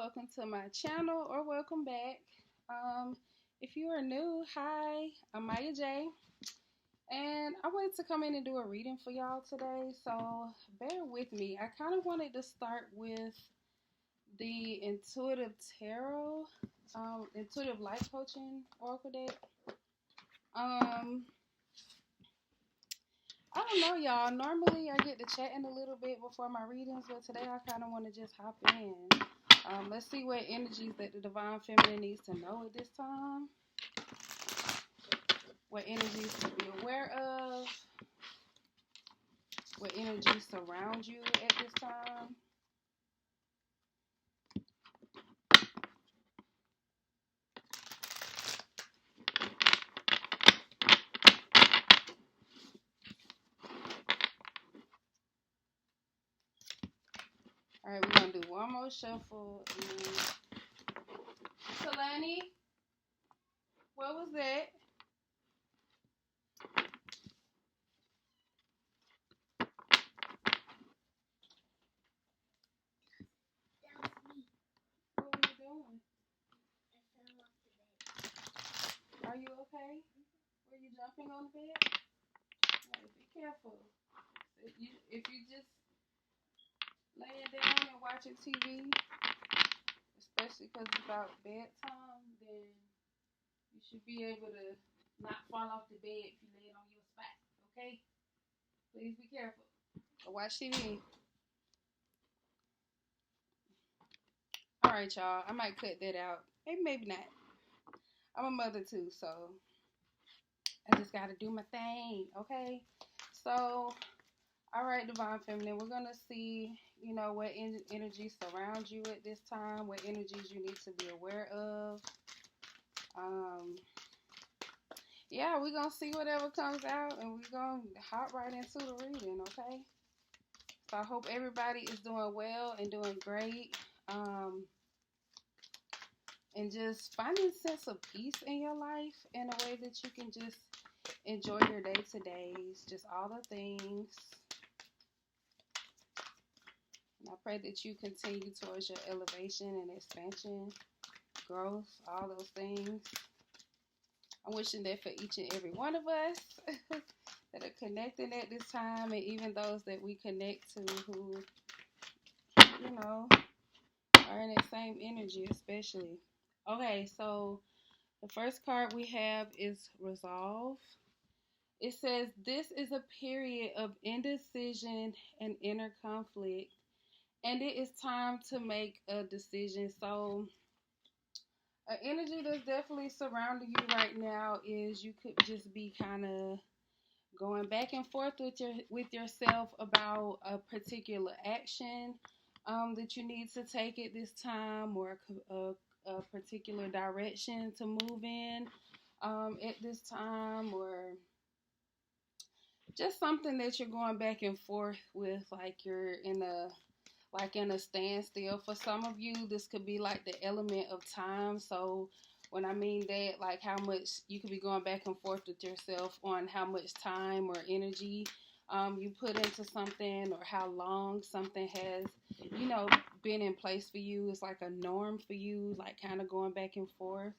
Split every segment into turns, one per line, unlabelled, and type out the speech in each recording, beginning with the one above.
welcome to my channel or welcome back. If you are new, hi, I'm Miya Jha, and I wanted to come in and do a reading for y'all today, so bear with me. I kind of wanted to start with the Intuitive Tarot, Intuitive Life Coaching Oracle deck. I don't know, y'all. Normally, I get to chatting a little bit before my readings, but today I kind of want to just hop in. Let's see what energies that the Divine Feminine needs to know at this time. What energies to be aware of. What energies surround you at this time. Alright, we're going to do one more shuffle. Kalani, what was that? What were you doing? Are you okay? Were you jumping on the bed? Right, be careful. If you just laying down and watching TV, especially because it's about bedtime, then you should be able to not fall off the bed if you lay it on your spot. Okay? Please be careful. Watch TV. Alright, y'all. I might cut that out. Maybe not. I'm a mother too, so I just gotta do my thing. Okay? So, alright, Divine Feminine, we're gonna see, what energies surround you at this time, what energies you need to be aware of. Yeah, we're gonna see whatever comes out, and we're gonna hop right into the reading, okay? So I hope everybody is doing well and doing great, and just finding a sense of peace in your life in a way that you can just enjoy your day-to-days, just all the things. And I pray that you continue towards your elevation and expansion, growth, all those things. I'm wishing that for each and every one of us that are connecting at this time, and even those that we connect to who, are in that same energy, especially. Okay, so the first card we have is Resolve. It says, this is a period of indecision and inner conflict, and it is time to make a decision. So an energy that's definitely surrounding you right now is you could just be kind of going back and forth with yourself about a particular action that you need to take at this time, or a particular direction to move in at this time, or just something that you're going back and forth with, like you're in a standstill. For some of you, this could be like the element of time. So when I mean that, like how much you could be going back and forth with yourself on how much time or energy you put into something, or how long something has, been in place for you. It's like a norm for you, like kind of going back and forth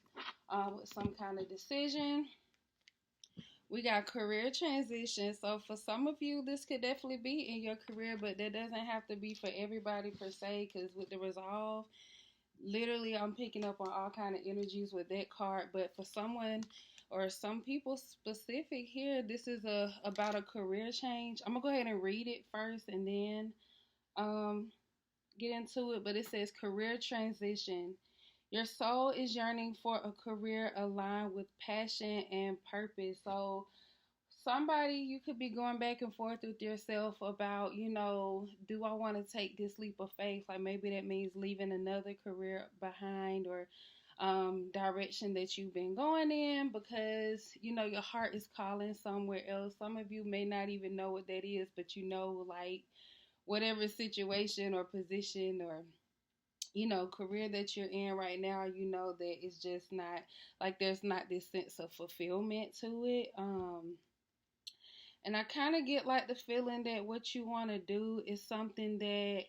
with some kind of decision. We got career transition. So for some of you, this could definitely be in your career, but that doesn't have to be for everybody per se, because with the Resolve, literally I'm picking up on all kind of energies with that card. But for someone or some people specific here, this is about a career change. I'm gonna go ahead and read it first and then get into it. But it says career transition. Your soul is yearning for a career aligned with passion and purpose. So somebody, you could be going back and forth with yourself about, do I want to take this leap of faith? Like maybe that means leaving another career behind, or direction that you've been going in, because, your heart is calling somewhere else. Some of you may not even know what that is, but like whatever situation or position or career that you're in right now, that it's just not, like there's not this sense of fulfillment to it. And I kind of get like the feeling that what you want to do is something that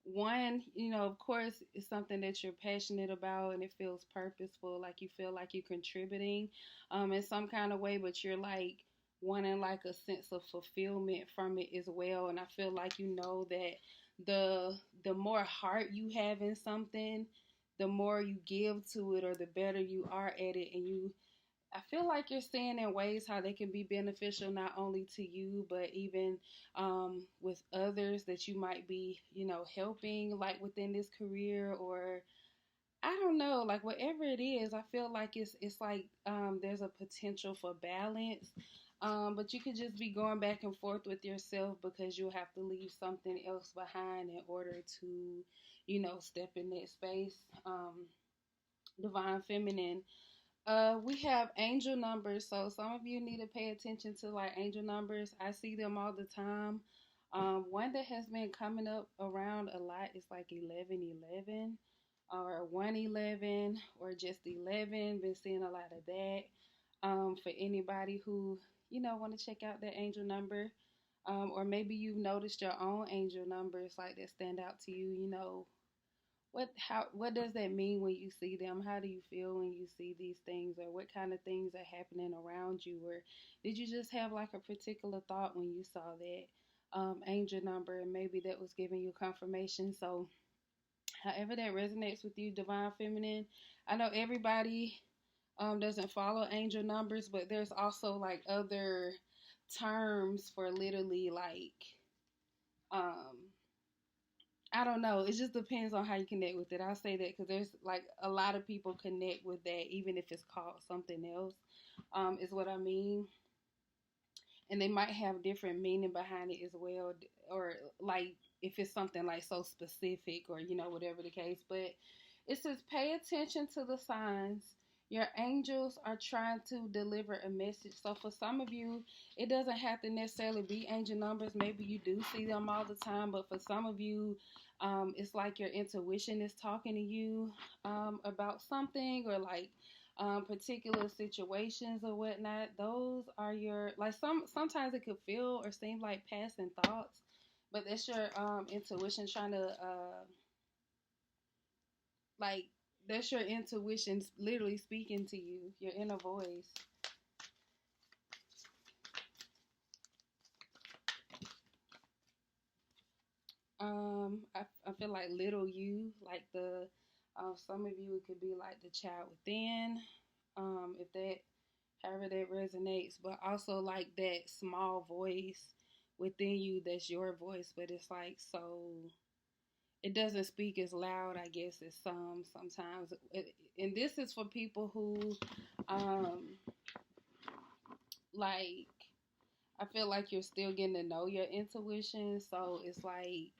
one, of course, it's something that you're passionate about and it feels purposeful, like you feel like you're contributing in some kind of way, but you're like wanting like a sense of fulfillment from it as well. And I feel like that the more heart you have in something, the more you give to it, or the better you are at it. And I feel like you're seeing in ways how they can be beneficial not only to you, but even with others that you might be, helping, like within this career, or I don't know, like whatever it is. I feel like it's like there's a potential for balance, but you could just be going back and forth with yourself because you'll have to leave something else behind in order to, step in that space. Divine Feminine, we have angel numbers, so some of you need to pay attention to like angel numbers. I see them all the time. One that has been coming up around a lot is like 1111 or 111 or just 11. Been seeing a lot of that. For anybody who want to check out that angel number, or maybe you've noticed your own angel numbers like that stand out to you. What does that mean when you see them? How do you feel when you see these things, or what kind of things are happening around you, or did you just have like a particular thought when you saw that angel number, and maybe that was giving you confirmation? So however that resonates with you, Divine Feminine, I know everybody doesn't follow angel numbers, but there's also like other terms for literally like um I don't know. It just depends on how you connect with it. I'll say that because there's like a lot of people connect with that, even if it's called something else, is what I mean. And they might have different meaning behind it as well, or like if it's something like so specific, or whatever the case. But it says pay attention to the signs. Your angels are trying to deliver a message. So for some of you, it doesn't have to necessarily be angel numbers. Maybe you do see them all the time, but for some of you, it's like your intuition is talking to you about something, or like particular situations or whatnot. Those are your, like, sometimes it could feel or seem like passing thoughts, but that's your intuition trying to like that's your intuition literally speaking to you, your inner voice. I feel like little you, like the some of you, it could be like the child within, if that, however that resonates, but also like that small voice within you that's your voice, but it's like so it doesn't speak as loud, I guess, as sometimes. And this is for people who um like I feel like you're still getting to know your intuition, so it's like,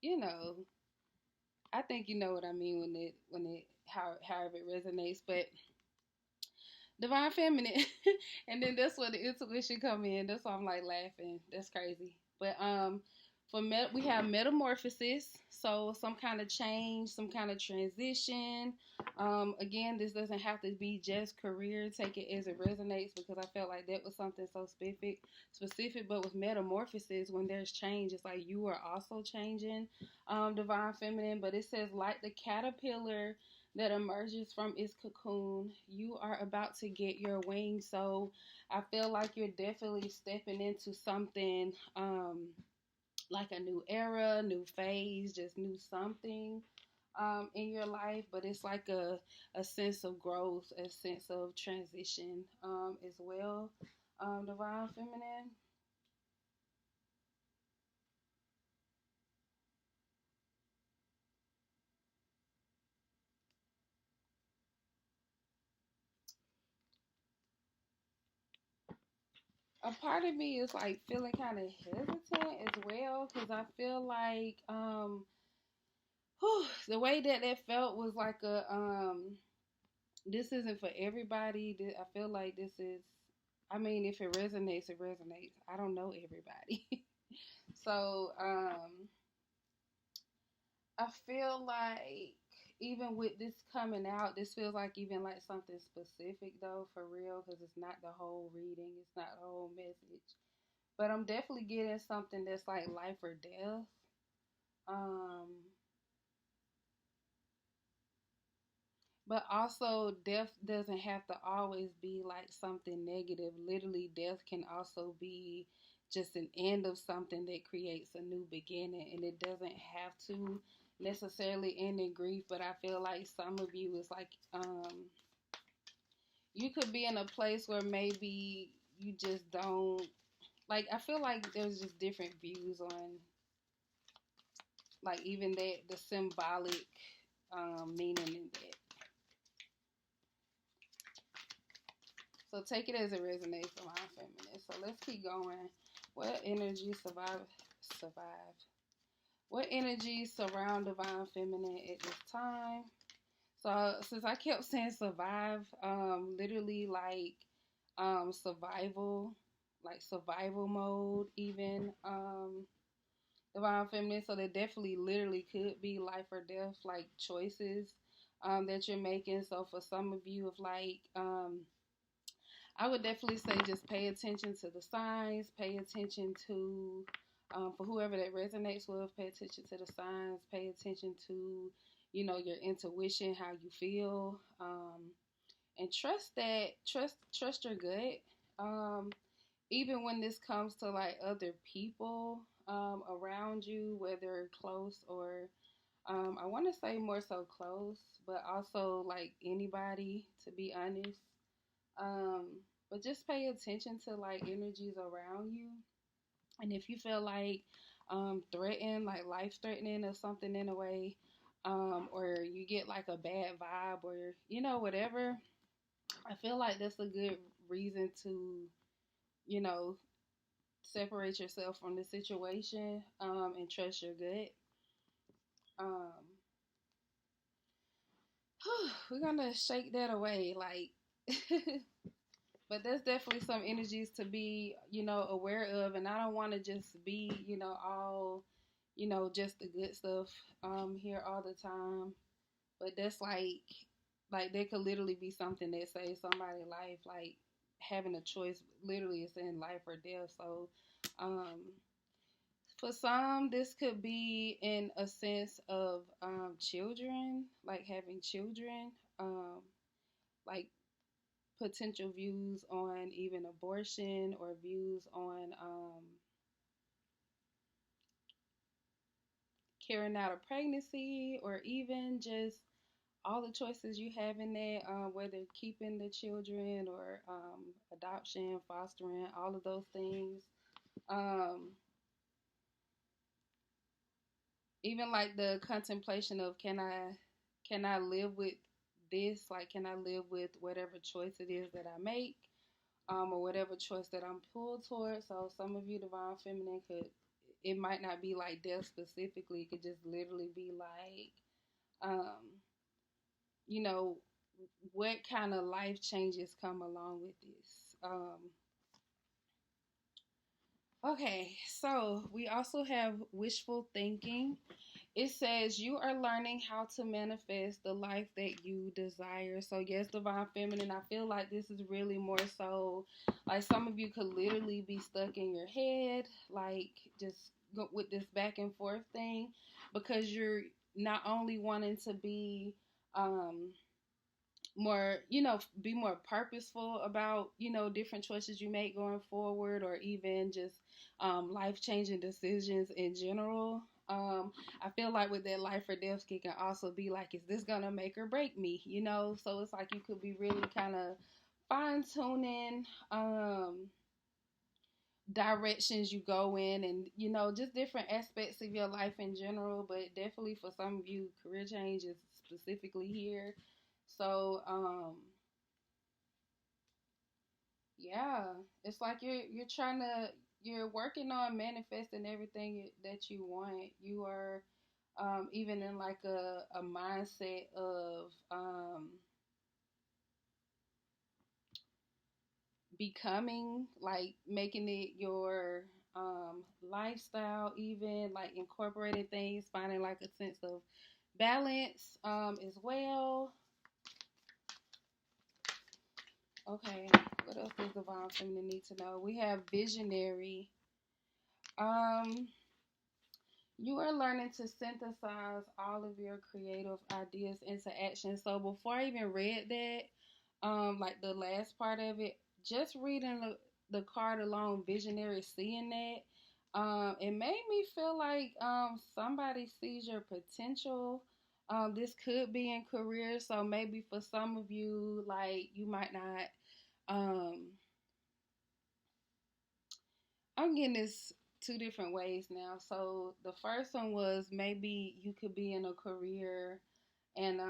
you know, I think you know what I mean when it however it resonates, but Divine Feminine. And then that's where the intuition come in. That's why I'm like laughing. That's crazy. But we have metamorphosis, so some kind of change, some kind of transition. Again, this doesn't have to be just career. Take it as it resonates, because I felt like that was something so specific. But with metamorphosis, when there's change, it's like you are also changing, Divine Feminine. But it says like the caterpillar that emerges from its cocoon, you are about to get your wings. So I feel like you're definitely stepping into something like a new era, new phase, just new something in your life. But it's like a sense of growth, a sense of transition as well. Divine Feminine. A part of me is like feeling kind of hesitant as well, because I feel like the way that felt was like this isn't for everybody. I feel like this is, I mean, if it resonates, it resonates. I don't know everybody. So I feel like even with this coming out, this feels like even like something specific though, for real, because it's not the whole reading, it's not the whole message. But I'm definitely getting something that's like life or death. Um But also, death doesn't have to always be like something negative. Literally, death can also be just an end of something that creates a new beginning. And it doesn't have to necessarily end in grief. But I feel like some of you is like, you could be in a place where maybe you just don't, like, I feel like there's just different views on, like, even that, the symbolic meaning in that. So take it as it resonates, Divine Feminine. So let's keep going. What energy survive? What energies surround Divine Feminine at this time? So since I kept saying survive, literally survival, like survival mode, even Divine Feminine. So there definitely literally could be life or death, like choices that you're making. So for some of you, of I would definitely say just pay attention to the signs, pay attention to, for whoever that resonates with, pay attention to the signs, pay attention to, your intuition, how you feel, and trust your gut. Even when this comes to like other people around you, whether close or, I want to say more so close, but also like anybody, to be honest. Um, but just pay attention to like energies around you. And if you feel like threatened, like life threatening or something in a way, or you get like a bad vibe or, whatever, I feel like that's a good reason to, you know, separate yourself from the situation and trust your gut. Um, we're gonna shake that away, like, but there's definitely some energies to be, aware of, and I don't want to just be, all, just the good stuff here all the time. But that's like there could literally be something that saves somebody's life, like having a choice. Literally, it's in life or death. So, for some, this could be in a sense of children, like having children, like potential views on even abortion or views on carrying out a pregnancy, or even just all the choices you have in there, whether keeping the children or adoption, fostering, all of those things. Um, Even like the contemplation of can I live with this? Like, can I live with whatever choice it is that I make, or whatever choice that I'm pulled towards? So some of you, Divine Feminine, it might not be like death specifically. It could just literally be like, you know, what kind of life changes come along with this. Okay, so we also have wishful thinking. It says you are learning how to manifest the life that you desire. So yes, Divine Feminine, I feel like this is really more so like some of you could literally be stuck in your head, like just go with this back and forth thing, because you're not only wanting to be more, be more purposeful about, different choices you make going forward, or even just life-changing decisions in general. I feel like with that life or death, it can also be like, is this gonna make or break me? So it's like you could be really kind of fine-tuning directions you go in, and just different aspects of your life in general. But definitely for some of you, career change is specifically here. So yeah, it's like you're working on manifesting everything that you want. You are even in like a mindset of becoming, like making it your lifestyle, even like incorporating things, finding like a sense of balance as well. Okay, what else does Divine Feminine need to know? We have visionary. Um, You are learning to synthesize all of your creative ideas into action. So before I even read that, like the last part of it, just reading the card alone, visionary, seeing that, it made me feel like somebody sees your potential. This could be in career, so maybe for some of you, like you might not. Um, I'm getting this two different ways now. So the first one was maybe you could be in a career and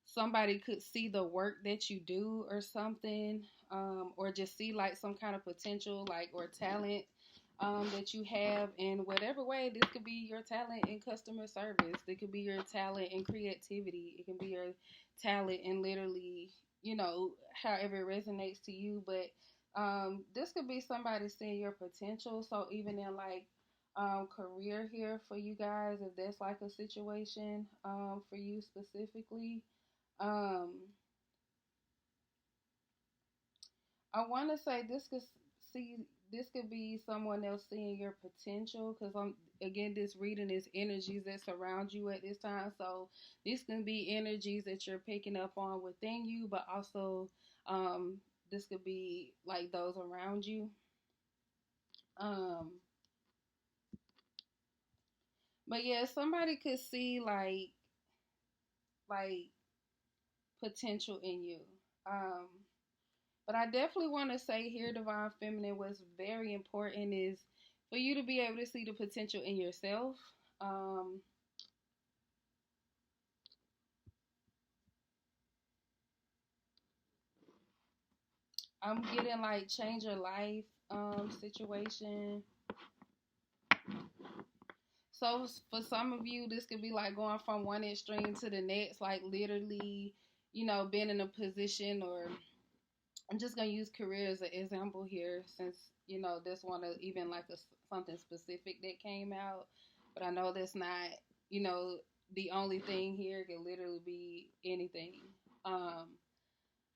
somebody could see the work that you do or something, or just see like some kind of potential, like or talent that you have in whatever way. This could be your talent in customer service. It could be your talent in creativity. It can be your talent in literally, however it resonates to you. But this could be somebody seeing your potential. So even in like career here for you guys, if that's like a situation for you specifically. Um, I want to say this could be someone else seeing your potential because I'm again this reading is energies that surround you at this time. So these can be energies that you're picking up on within you, but also this could be like those around you. Um, but yeah, somebody could see like potential in you. Um, But I definitely want to say here, Divine Feminine, what's very important is for you to be able to see the potential in yourself. Um, I'm getting like change your life situation. So for some of you, this could be like going from one extreme to the next, like literally, being in a position or I'm just gonna use career as an example here, since this one even like something specific that came out, but I know that's not you know the only thing here. It can literally be anything. Um,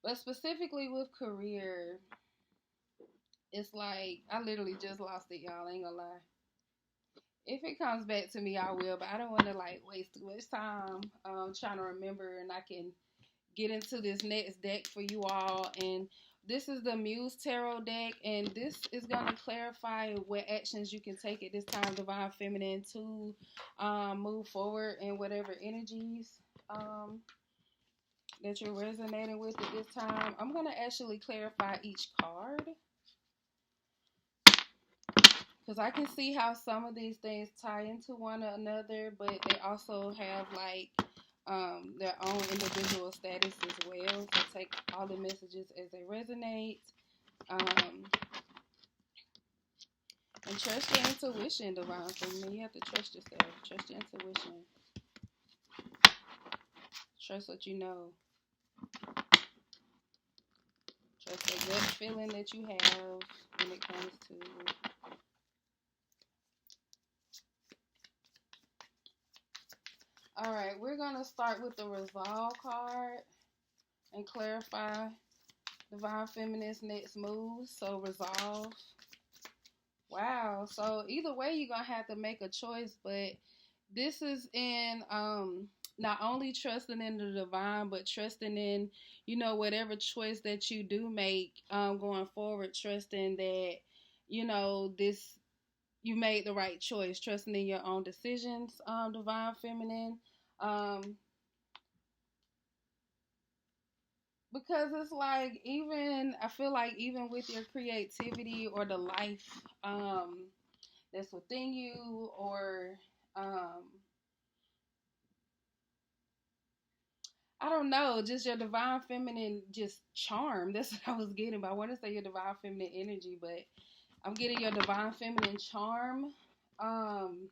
but specifically with career, it's like I literally just lost it, y'all. I ain't gonna lie. If it comes back to me, I will, but I don't want to like waste too much time trying to remember, and I can get into this next deck for you all. And this is the Muse Tarot deck, and this is going to clarify what actions you can take at this time, Divine Feminine, to move forward in whatever energies that you're resonating with at this time. I'm going to actually clarify each card because I can see how some of these things tie into one another, but they also have like their own individual status as well. So take all the messages as they resonate. Um, and trust your intuition, Divine Feminine. You have to trust yourself. Trust your intuition. Trust what you know. Trust the gut feeling that you have when it comes to it. All right, we're going to start with the Resolve card and clarify Divine Feminine's next move. So, Resolve. Wow. So, either way, you're going to have to make a choice, but this is in not only trusting in the divine, but trusting in whatever choice that you do make going forward, trusting that this you made the right choice, trusting in your own decisions, Divine Feminine, um because it's like, even I feel like even with your creativity or the life that's within you, or um I don't know, just your divine feminine, just charm. That's what I was getting. But I want to say your divine feminine energy, but I'm getting your divine feminine charm. Um,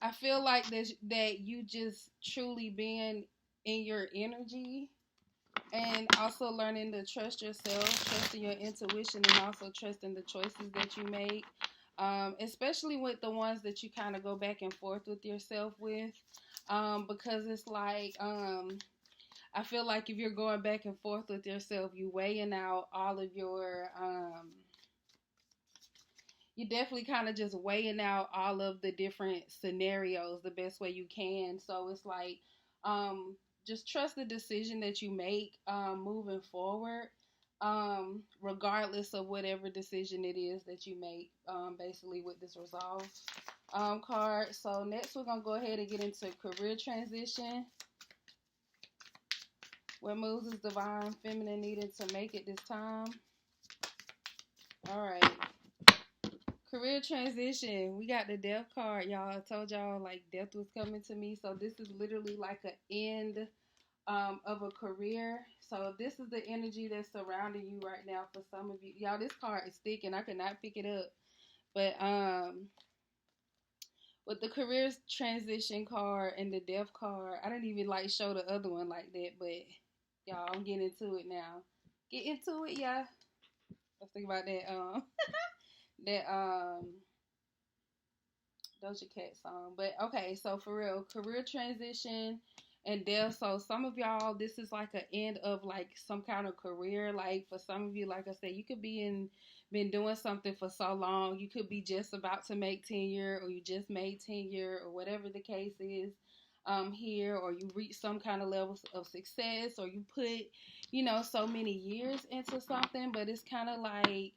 I feel like that you just truly being in your energy, and also learning to trust yourself, trusting your intuition, and also trusting the choices that you make. Especially with the ones that you kind of go back and forth with yourself with, because it's like I feel like if you're going back and forth with yourself, you weighing out all of your you definitely kind of just weighing out all of the different scenarios the best way you can. So it's like, just trust the decision that you make moving forward, regardless of whatever decision it is that you make, basically with this resolve card. So next we're going to go ahead and get into career transition. What moves is divine feminine needed to make it this time? All right. Career transition. We got the death card, y'all. I told y'all like death was coming to me. So this is literally like an end of a career. So this is the energy that's surrounding you right now for some of you. Y'all, this card is sticking. I could not pick it up. But with the career transition card and the death card, I didn't even like show the other one like that. But y'all, I'm getting into it now. Get into it, yeah. Let's think about that. That Doja Cat song. But okay, so for real, career transition and death. So some of y'all, this is like an end of like some kind of career. Like for some of you, like I said, you could been doing something for so long. You could be just about to make tenure, or you just made tenure, or whatever the case is. Here, or you reach some kind of level of success, or you put, so many years into something, but it's kind of like,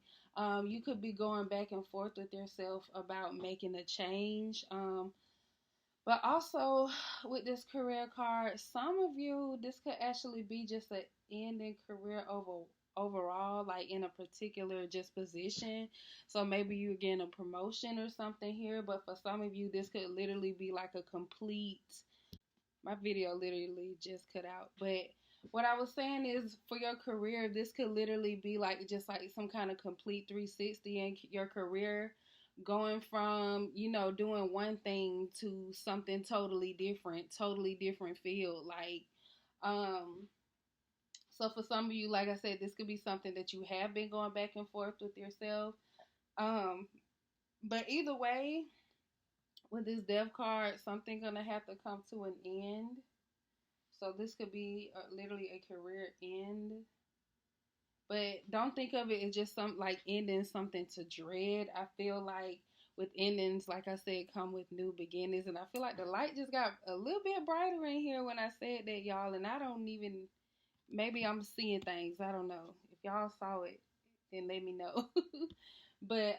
you could be going back and forth with yourself about making a change. But also with this career card, some of you, this could actually be just an ending career overall, like in a particular just position. So maybe you're getting a promotion or something here, but for some of you, this could literally be like a complete. My video literally just cut out, but what I was saying is for your career, this could literally be like just like some kind of complete 360 in your career, going from, doing one thing to something totally different field. Like, so for some of you, like I said, this could be something that you have been going back and forth with yourself. Um, but either way, with this death card, something gonna have to come to an end. So this could be literally a career end. But don't think of it as just something like ending something to dread. I feel like with endings, like I said, come with new beginnings. And I feel like the light just got a little bit brighter in here when I said that, y'all. And I don't even, maybe I'm seeing things. I don't know. If y'all saw it, then let me know. But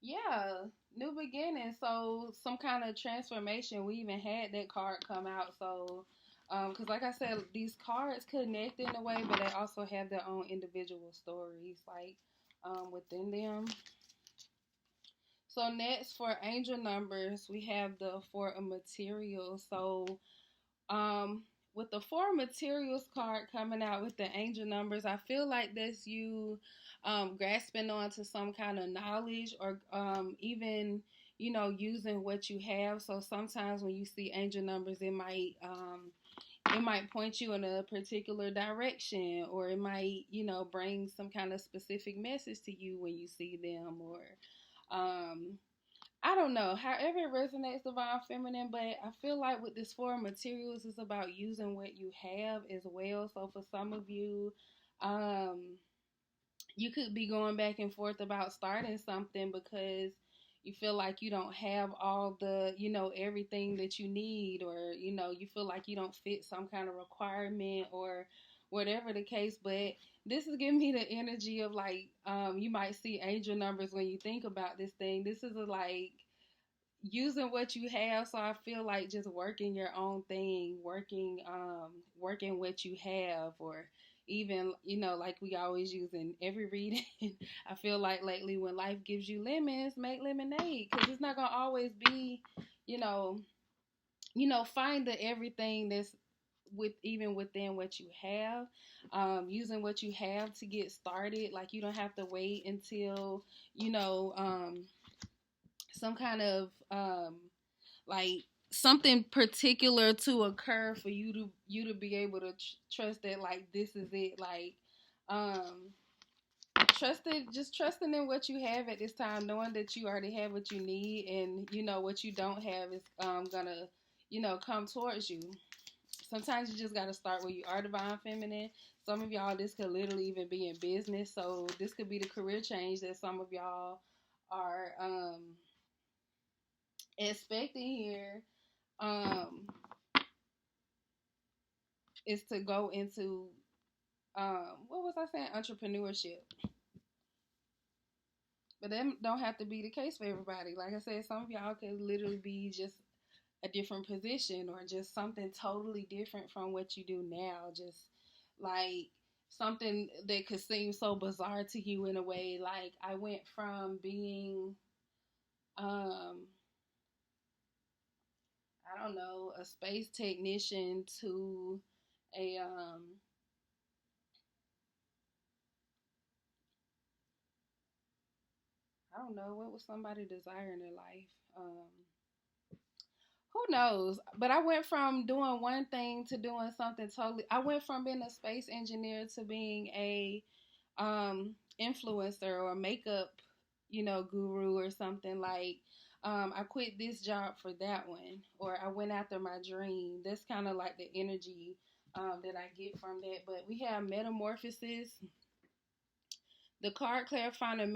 yeah, new beginning. So some kind of transformation. We even had that card come out. So, because like I said, these cards connect in a way, but they also have their own individual stories, like within them. So next for angel numbers, we have the Four of Materials. So um, with the Four Materials card coming out with the angel numbers, I feel like that's you grasping onto some kind of knowledge, or even, using what you have. So sometimes when you see angel numbers, it might point you in a particular direction, or it might, bring some kind of specific message to you when you see them, or um, I don't know. However it resonates, divine feminine, but I feel like with this Four Materials, it's about using what you have as well. So for some of you, um, you could be going back and forth about starting something because you feel like you don't have all the, everything that you need, or, you feel like you don't fit some kind of requirement, or whatever the case. But this is giving me the energy of like, you might see angel numbers when you think about this thing. This is like using what you have. So I feel like just working your own thing, working what you have, or even, like we always use in every reading. I feel like lately, when life gives you lemons, make lemonade, because it's not gonna always be, you know find the everything that's even within what you have, using what you have to get started. Like, you don't have to wait until, some kind of like something particular to occur for you to be able to trust that, like, this is it. Like, um just trusting in what you have at this time, knowing that you already have what you need, and what you don't have is gonna come towards you. Sometimes you just got to start where you are, divine feminine. Some of y'all, this could literally even be in business. So this could be the career change that some of y'all are expecting here. Um, is to go into what was I saying? Entrepreneurship. But that don't have to be the case for everybody. Like I said, some of y'all could literally be just a different position or just something totally different from what you do now. Just like something that could seem so bizarre to you in a way. Like I went from being I don't know, a space technician to a I don't know, what was somebody desire in their life? Who knows? But I went from doing one thing to doing something totally. I went from being a space engineer to being a influencer or makeup, guru or something like. I quit this job for that one, or I went after my dream. That's kind of like the energy that I get from that. But we have metamorphosis. The card clarifying the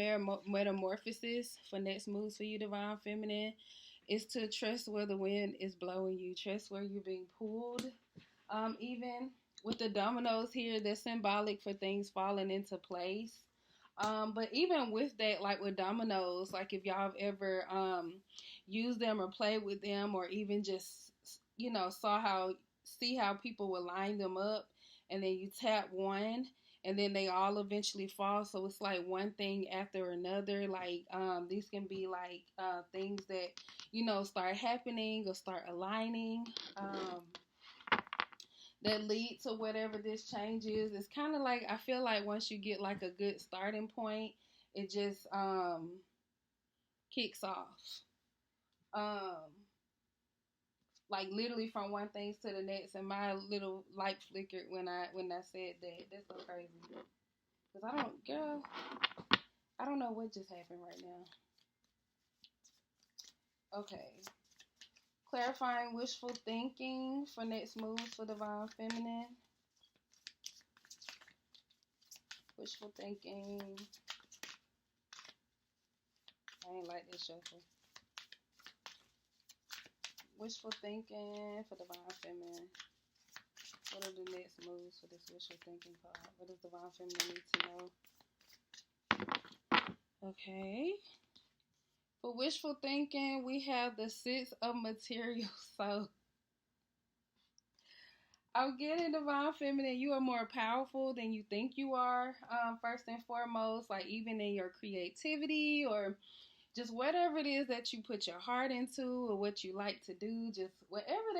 metamorphosis for next moves for you, Divine Feminine, is to trust where the wind is blowing you. Trust where you're being pulled. Even with the dominoes here, they're symbolic for things falling into place. But even with that, like with dominoes, like if y'all have ever used them or played with them, or even just see how people would line them up, and then you tap one, and then they all eventually fall. So it's like one thing after another. Like these can be like things that start happening or start aligning. That lead to whatever this change is. It's kind of like, I feel like once you get like a good starting point, it just kicks off. Like literally from one thing to the next, and my little light flickered when I said that. That's so crazy. Cause I don't know what just happened right now. Okay. Clarifying wishful thinking for next moves for Divine Feminine. Wishful thinking. I ain't like this shuffle. Wishful thinking for Divine Feminine. What are the next moves for this wishful thinking card? What does Divine Feminine need to know? Okay. For wishful thinking, we have the Six of Materials. So I'm getting, Divine Feminine, you are more powerful than you think you are. First and foremost, like even in your creativity or just whatever it is that you put your heart into or what you like to do, just whatever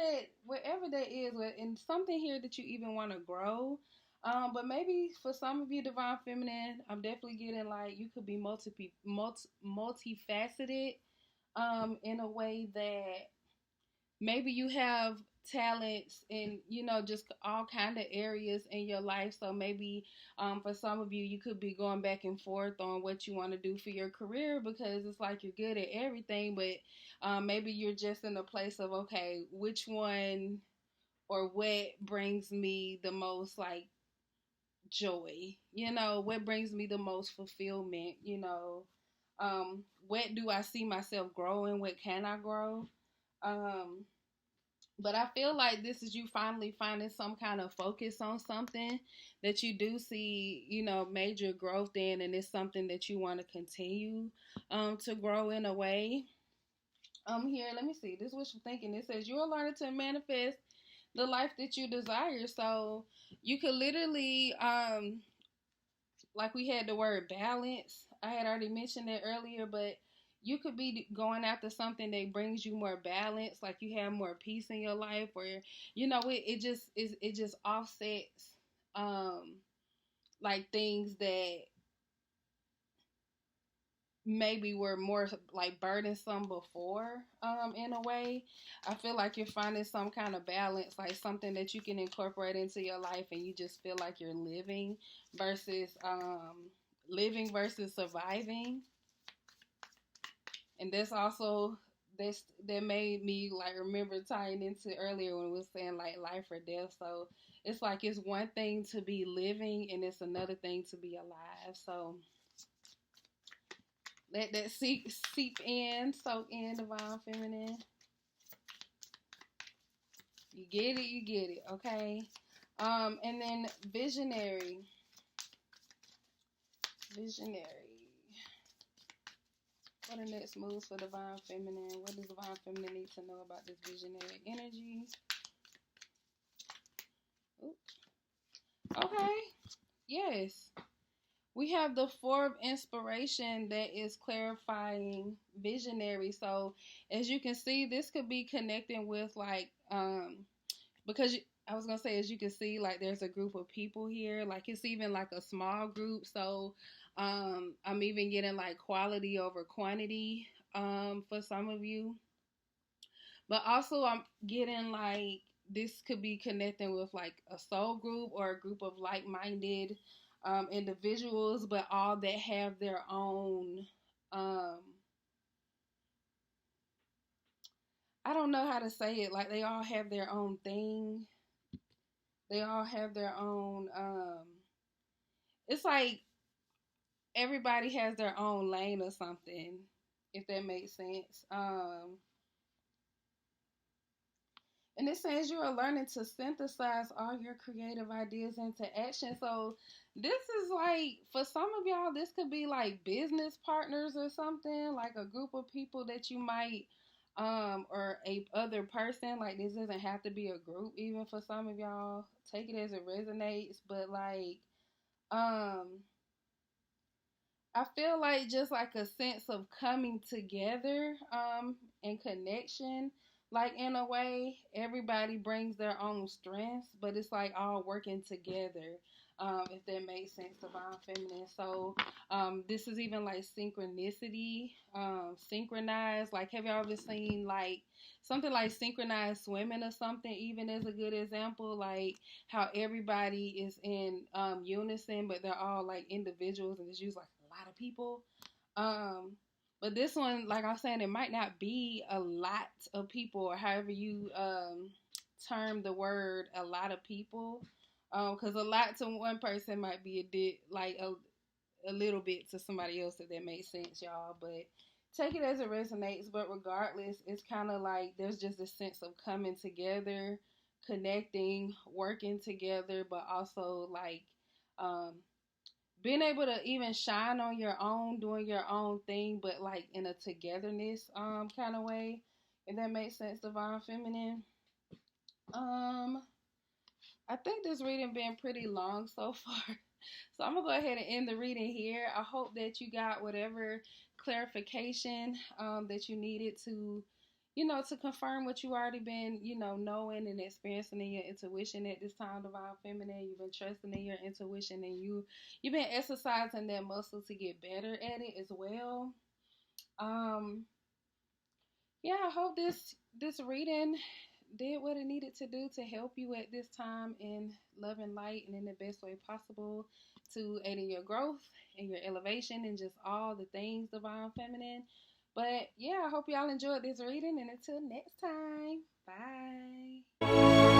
that is, and something here that you even want to grow. But maybe for some of you, Divine Feminine, I'm definitely getting like you could be multifaceted in a way that maybe you have talents in just all kind of areas in your life. So maybe for some of you, you could be going back and forth on what you want to do for your career, because it's like you're good at everything, but maybe you're just in a place of, okay, which one or what brings me the most like joy, what brings me the most fulfillment, what do I see myself growing, what can I grow. But I feel like this is you finally finding some kind of focus on something that you do see, major growth in, and it's something that you want to continue to grow in a way. Here, let me see. This is what you're thinking. It says you are learning to manifest the life that you desire. So you could literally, like we had the word balance. I had already mentioned that earlier, but you could be going after something that brings you more balance, like you have more peace in your life, or it just offsets like things that maybe were more like burdensome before. In a way, I feel like you're finding some kind of balance, like something that you can incorporate into your life, and you just feel like you're versus living versus surviving. And that's also that made me like remember tying into earlier when we was saying like life or death. So it's like it's one thing to be living and it's another thing to be alive. So let that seep in, soak in, divine feminine. You get it, okay? And then visionary. Visionary. What are the next moves for divine feminine? What does divine feminine need to know about this visionary energy? Oops. Okay. Yes. We have the Four of Inspiration that is clarifying visionary. So as you can see, this could be connecting with like because I was gonna say, as you can see, like there's a group of people here, like it's even like a small group. So I'm even getting like quality over quantity for some of you, but also I'm getting like this could be connecting with like a soul group or a group of like-minded individuals, but all that have their own I don't know how to say it, like they all have their own thing. They all have their own it's like everybody has their own lane or something, if that makes sense. And it says you are learning to synthesize all your creative ideas into action. So this is like, for some of y'all, this could be like business partners or something, like a group of people that you might, or a other person. Like this doesn't have to be a group, even for some of y'all. Take it as it resonates. But like, I feel like just like a sense of coming together, and connection. Like in a way, everybody brings their own strengths, but it's like all working together. If that makes sense, divine feminine. So, this is even like synchronicity, synchronized. Like, have y'all ever seen like something like synchronized swimming or something? Even as a good example, like how everybody is in unison, but they're all like individuals, and it's usually like a lot of people. Um, but this one, like I was saying, it might not be a lot of people, or however you term the word, a lot of people. Because a lot to one person might be a little bit to somebody else, if that makes sense, y'all. But take it as it resonates. But regardless, it's kind of like there's just a sense of coming together, connecting, working together, but also like um, being able to even shine on your own, doing your own thing, but like in a togetherness kind of way. If that makes sense, divine feminine. Um, I think this reading been pretty long so far. So I'm gonna go ahead and end the reading here. I hope that you got whatever clarification that you needed to, to confirm what you already been, knowing and experiencing in your intuition at this time, divine feminine. You've been trusting in your intuition, and you've been exercising that muscle to get better at it as well. Um, yeah, I hope this reading did what it needed to do to help you at this time in love and light, and in the best way possible to aid in your growth and your elevation and just all the things divine feminine. But yeah, I hope y'all enjoyed this reading, and until next time, bye.